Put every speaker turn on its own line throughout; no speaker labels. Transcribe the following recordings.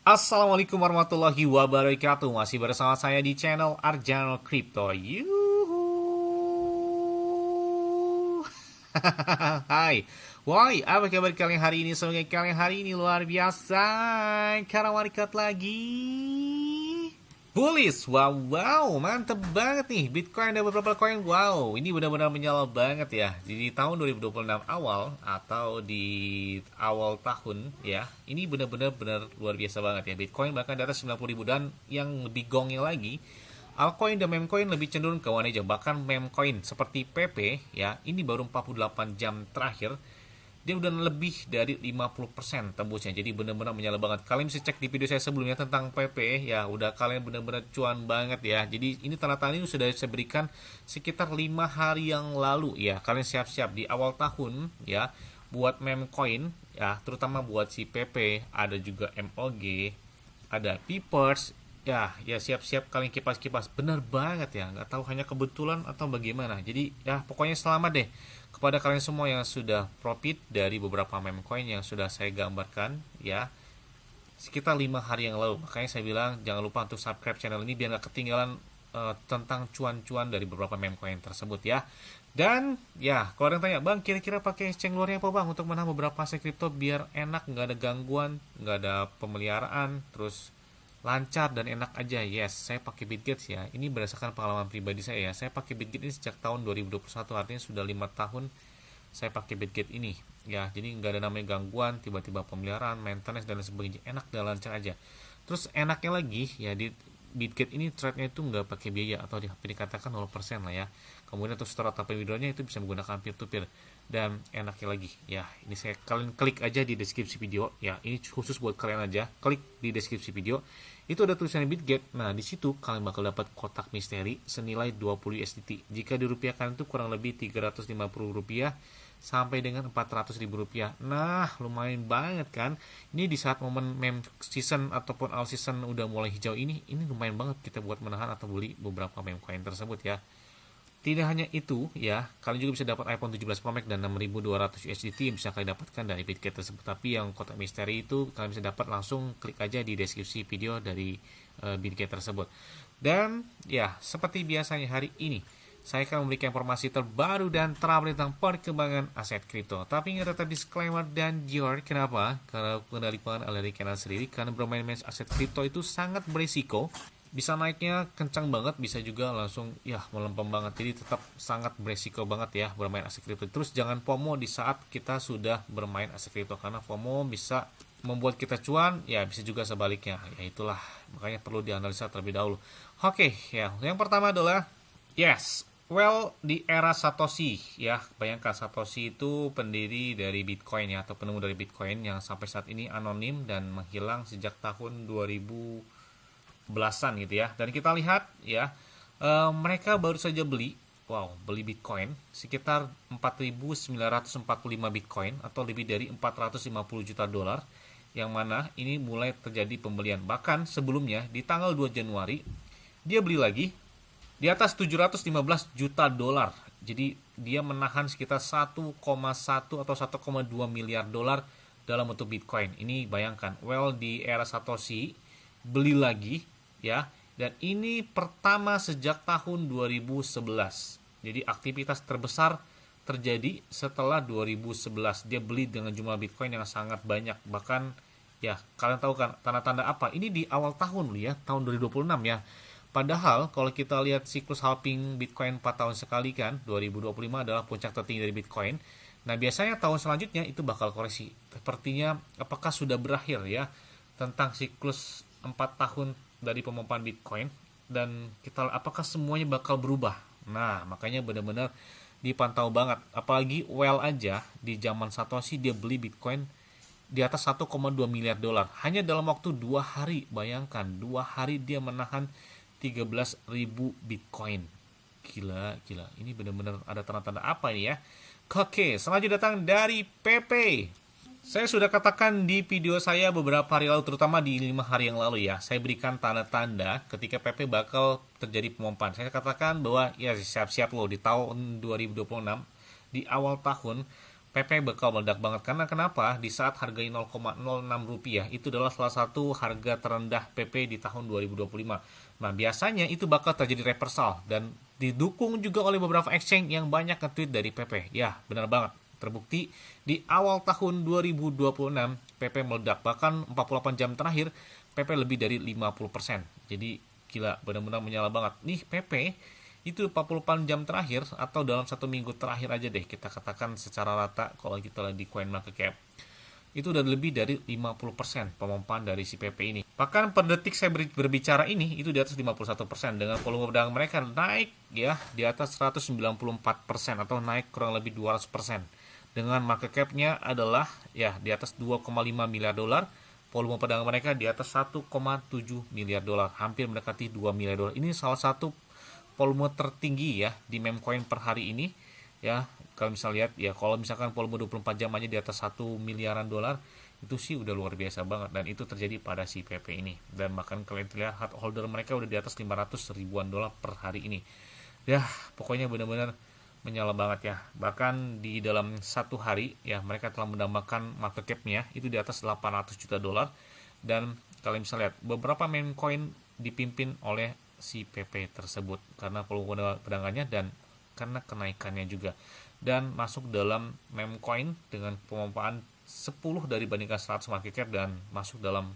Assalamualaikum warahmatullahi wabarakatuh. Masih bersama saya di channel Arjano Crypto. Yuhu. Hai. Woi, apa kabar kalian hari ini? Semoga kalian hari ini luar biasa. Karena warikat lagi. Bullish, wow, mantep banget nih. Bitcoin ada beberapa koin, wow, ini benar-benar menyala banget ya. Jadi tahun 2026 awal atau di awal tahun ya, ini benar-benar luar biasa banget ya. Bitcoin bahkan di atas 90.000 dan yang lebih gongnya lagi, altcoin dan memecoin lebih cenderung ke warna hijau. Bahkan memecoin seperti PP ya, ini baru 48 jam terakhir dia udah lebih dari 50% tembusnya. Jadi benar-benar menyala banget. Kalian bisa cek di video saya sebelumnya tentang PP ya, udah kalian benar-benar cuan banget ya. Jadi ini tanda-tanda ini sudah saya berikan sekitar 5 hari yang lalu ya. Kalian siap-siap di awal tahun ya buat meme coin ya, terutama buat si PP, ada juga MOG, ada Peepers ya. Ya siap-siap kalian kipas-kipas. Benar banget ya, nggak tahu hanya kebetulan atau bagaimana. Jadi ya pokoknya selamat deh kepada kalian semua yang sudah profit dari beberapa meme coin yang sudah saya gambarkan ya sekitar 5 hari yang lalu. Makanya saya bilang jangan lupa untuk subscribe channel ini biar nggak ketinggalan tentang cuan-cuan dari beberapa meme coin tersebut ya. Dan ya kalau ada yang tanya, bang kira-kira pakai exchange luarnya apa bang untuk menang beberapa aset kripto biar enak, nggak ada gangguan, nggak ada pemeliharaan, terus lancar dan enak aja? Yes, saya pakai Bitget ya. Ini berdasarkan pengalaman pribadi saya ya. Saya pakai Bitget ini sejak tahun 2021, artinya sudah 5 tahun saya pakai Bitget ini ya. Jadi nggak ada namanya gangguan, tiba-tiba pemeliharaan, maintenance dan lain sebagainya. Enak dan lancar aja. Terus enaknya lagi ya di Bitget ini trade-nya itu nggak pakai biaya atau dikatakan 0% lah ya. Kemudian untuk store atau withdrawnya itu bisa menggunakan peer to peer. Dan enaknya lagi ya, ini kalian klik aja di deskripsi video ya. Ini khusus buat kalian aja. Klik di deskripsi video. Itu ada tulisannya Bitget. Nah, di situ kalian bakal dapat kotak misteri senilai 20 USDT. Jika dirupiahkan itu kurang lebih 350 rupiah sampai dengan 400 ribu rupiah. Nah, lumayan banget kan? Ini di saat momen meme season ataupun all season udah mulai hijau ini lumayan banget kita buat menahan atau beli beberapa meme coin tersebut ya. Tidak hanya itu ya, kalian juga bisa dapat iPhone 17 Pro Max dan 6.200 USDT yang bisa kalian dapatkan dari Bitget tersebut. Tapi yang kotak misteri itu kalian bisa dapat langsung klik aja di deskripsi video dari Bitget tersebut. Dan ya, seperti biasanya hari ini saya akan memberikan informasi terbaru dan terupdate tentang perkembangan aset kripto. Tapi ingat tetap disclaimer dan jor. Kenapa? Karena kendalikan oleh channel sendiri. Karena bermain aset kripto itu sangat berisiko. Bisa naiknya kencang banget, bisa juga langsung ya melempem banget. Jadi tetap sangat beresiko banget ya bermain aset kripto. Terus jangan FOMO di saat kita sudah bermain aset kripto, karena FOMO bisa membuat kita cuan, ya bisa juga sebaliknya. Ya itulah, makanya perlu dianalisa terlebih dahulu. Oke, ya. Yang pertama adalah di era Satoshi ya. Bayangkan Satoshi itu pendiri dari Bitcoin ya, atau penemu dari Bitcoin yang sampai saat ini anonim dan menghilang sejak tahun 2000 belasan gitu ya. Dan kita lihat ya, mereka baru saja beli Bitcoin sekitar 4.945 Bitcoin atau lebih dari 450 juta dolar, yang mana ini mulai terjadi pembelian. Bahkan sebelumnya di tanggal 2 Januari dia beli lagi di atas 715 juta dolar. Jadi dia menahan sekitar 1,1 atau 1,2 miliar dolar dalam bentuk Bitcoin. Ini bayangkan, di era Satoshi beli lagi ya, dan ini pertama sejak tahun 2011. Jadi aktivitas terbesar terjadi setelah 2011. Dia beli dengan jumlah Bitcoin yang sangat banyak. Bahkan ya kalian tahu kan tanda-tanda apa? Ini di awal tahun loh ya, tahun 2026 ya. Padahal kalau kita lihat siklus halving Bitcoin 4 tahun sekali kan, 2025 adalah puncak tertinggi dari Bitcoin. Nah, biasanya tahun selanjutnya itu bakal koreksi. Sepertinya apakah sudah berakhir ya tentang siklus 4 tahun dari pemompaan Bitcoin, dan kita apakah semuanya bakal berubah. Nah, makanya benar-benar dipantau banget. Apalagi aja di zaman Satoshi dia beli Bitcoin di atas 1,2 miliar dolar hanya dalam waktu 2 hari. Bayangkan, 2 hari dia menahan 13.000 Bitcoin. Gila. Ini benar-benar ada tanda-tanda apa ini ya? Oke, selanjutnya datang dari PP. Saya sudah katakan di video saya beberapa hari lalu, terutama di 5 hari yang lalu ya, saya berikan tanda-tanda ketika PP bakal terjadi pemompaan. Saya katakan bahwa ya siap-siap loh di tahun 2026, di awal tahun PP bakal meledak banget. Karena kenapa? Di saat harga 0,06 rupiah itu adalah salah satu harga terendah PP di tahun 2025. Nah, biasanya itu bakal terjadi reversal dan didukung juga oleh beberapa exchange yang banyak nge-tweet dari PP. Ya, benar banget. Terbukti di awal tahun 2026 PP meledak. Bahkan 48 jam terakhir PP lebih dari 50%. Jadi gila, benar-benar menyala banget. Nih PP itu 48 jam terakhir atau dalam 1 minggu terakhir aja deh kita katakan secara rata kalau kita lihat di CoinMarketCap itu udah lebih dari 50% pemompaan dari si PP ini. Bahkan per detik saya berbicara ini itu di atas 51% dengan volume perdagangan mereka naik ya di atas 194% atau naik kurang lebih 200%. Dengan market cap-nya adalah ya di atas 2,5 miliar dolar, volume perdagangan mereka di atas 1,7 miliar dolar, hampir mendekati 2 miliar dolar. Ini salah satu volume tertinggi ya di meme coin per hari ini ya. Kalau misalnya lihat ya, kalau misalkan volume 24 jam aja di atas 1 miliaran dolar itu sih udah luar biasa banget, dan itu terjadi pada si PP ini. Dan bahkan kalian lihat hard holder mereka udah di atas 500 ribuan dolar per hari ini ya. Pokoknya benar-benar menyala banget ya. Bahkan di dalam 1 hari ya mereka telah mendambakan market cap-nya itu di atas 800 juta dolar. Dan kalian bisa lihat beberapa meme coin dipimpin oleh si PP tersebut karena volume perdagangannya dan karena kenaikannya juga, dan masuk dalam meme coin dengan pemompaan 10 dari bandingkan 100 market cap dan masuk dalam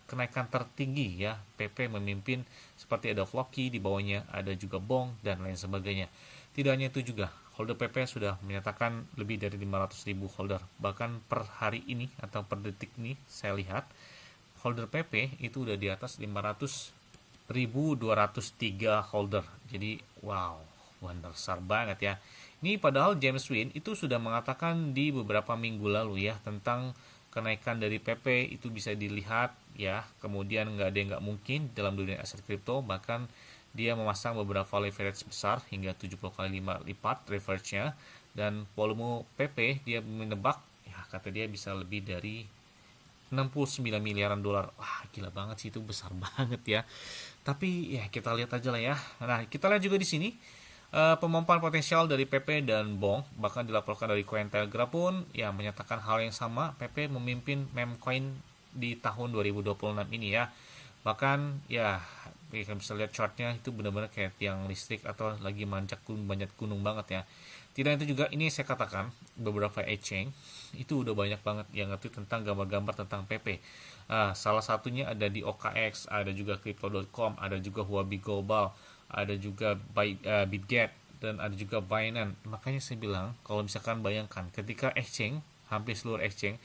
kenaikan tertinggi ya. PP memimpin, seperti ada Floki di bawahnya, ada juga Bong dan lain sebagainya. Tidak hanya itu juga, holder PP sudah menyatakan lebih dari 500.000 holder. Bahkan per hari ini atau per detik ini saya lihat holder PP itu udah di atas 500.203 holder. Jadi wow, besar banget ya. Ini padahal James Wynn itu sudah mengatakan di beberapa minggu lalu ya tentang kenaikan dari PP itu bisa dilihat ya. Kemudian nggak ada yang nggak mungkin dalam dunia aset kripto. Bahkan dia memasang beberapa leverage besar hingga 70 kali lipat leverage-nya, dan volume PP dia menebak ya, kata dia bisa lebih dari 69 miliaran dolar. Wah, gila banget sih, itu besar banget ya. Tapi ya kita lihat aja lah ya. Nah, kita lihat juga di sini pemompaan potensial dari PP dan Bong, bahkan dilaporkan dari Cointelegraph pun ya menyatakan hal yang sama. PP memimpin meme coin di tahun 2026 ini ya. Bahkan ya kita bisa lihat chartnya itu benar-benar kayak tiang listrik atau lagi manjat gunung banget ya. Tidak itu juga, ini saya katakan beberapa exchange itu udah banyak banget yang ngerti tentang gambar-gambar tentang PP. Salah satunya ada di OKX, ada juga Crypto.com, ada juga Huobi Global, ada juga Bitget, dan ada juga Binance. Makanya saya bilang kalau misalkan bayangkan ketika exchange, hampir seluruh exchange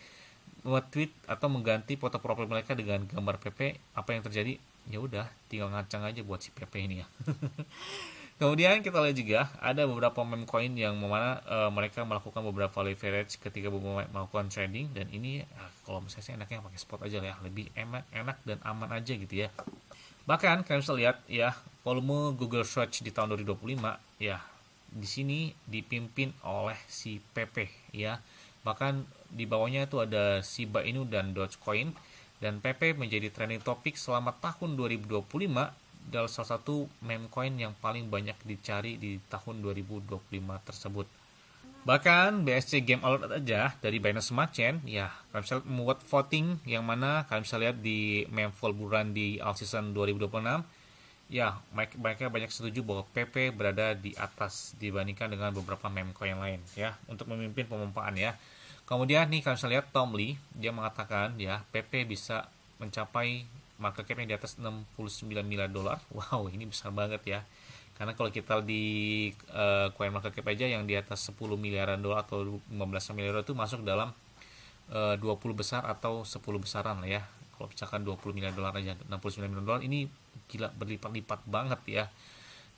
nge-tweet atau mengganti foto profil mereka dengan gambar PP, apa yang terjadi? Ya udah, tinggal ngacang aja buat si PP ini ya. Kemudian kita lihat juga ada beberapa meme coin yang mana mereka melakukan beberapa leverage ketika melakukan trading, dan ini kalau misalnya saya enaknya pakai spot aja lah ya, lebih enak dan aman aja gitu ya. Bahkan kalian bisa lihat ya volume Google Search di tahun 2025 ya di sini dipimpin oleh si PP ya. Bahkan di bawahnya itu ada Shiba Inu dan Dogecoin, dan PP menjadi trending topik selama tahun 2025 adalah salah satu meme coin yang paling banyak dicari di tahun 2025 tersebut. Bahkan BSC Game Alert aja dari Binance Smart Chain ya, kalian bisa membuat voting yang mana kalian bisa lihat di meme bulan di all season 2026 ya, mereka banyak setuju bahwa PP berada di atas dibandingkan dengan beberapa meme coin lain ya untuk memimpin pemompaan ya. Kemudian nih kalian bisa lihat Tom Lee, dia mengatakan ya PP bisa mencapai market cap yang di atas 69 miliar dolar. Wow, ini besar banget ya. Karena kalau kita di coin market cap aja yang di atas 10 miliaran dolar atau 15 miliar dolar itu masuk dalam 20 besar atau 10 besaran lah ya. Kalau misalkan 20 miliar dolar aja, 69 miliar dolar ini gila, berlipat-lipat banget ya.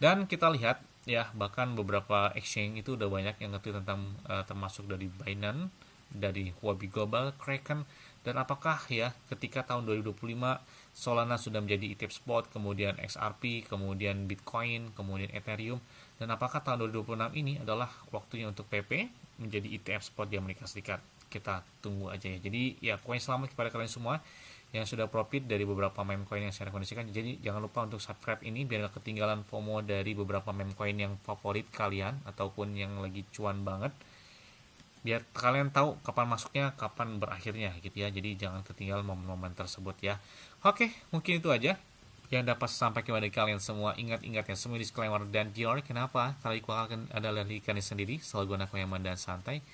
Dan kita lihat ya, bahkan beberapa exchange itu udah banyak yang ngerti tentang termasuk dari Binance, dari Huobi Global, Kraken, dan apakah ya ketika tahun 2025 Solana sudah menjadi ETF spot, kemudian XRP, kemudian Bitcoin, kemudian Ethereum, dan apakah tahun 2026 ini adalah waktunya untuk PP menjadi ETF spot di Amerika Serikat? Kita tunggu aja ya. Jadi ya, coin selamat kepada kalian semua yang sudah profit dari beberapa meme coin yang saya rekomendasikan. Jadi jangan lupa untuk subscribe ini biar gak ketinggalan FOMO dari beberapa meme coin yang favorit kalian ataupun yang lagi cuan banget. biar kalian tahu kapan masuknya, kapan berakhirnya gitu ya. Jadi jangan ketinggalan momen-momen tersebut ya. Oke, mungkin itu aja yang dapat sampai kepada kalian semua. Ingat-ingat ya, semua disclaimer dan teori. Kenapa? Karena akan adalah dirikannya sendiri, selalu gunakan nyaman dan santai.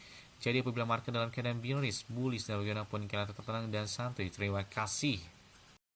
Jadi apabila market dalam keadaan bullish dan bagaimanapun kalian tetap tenang dan santai. Terima kasih.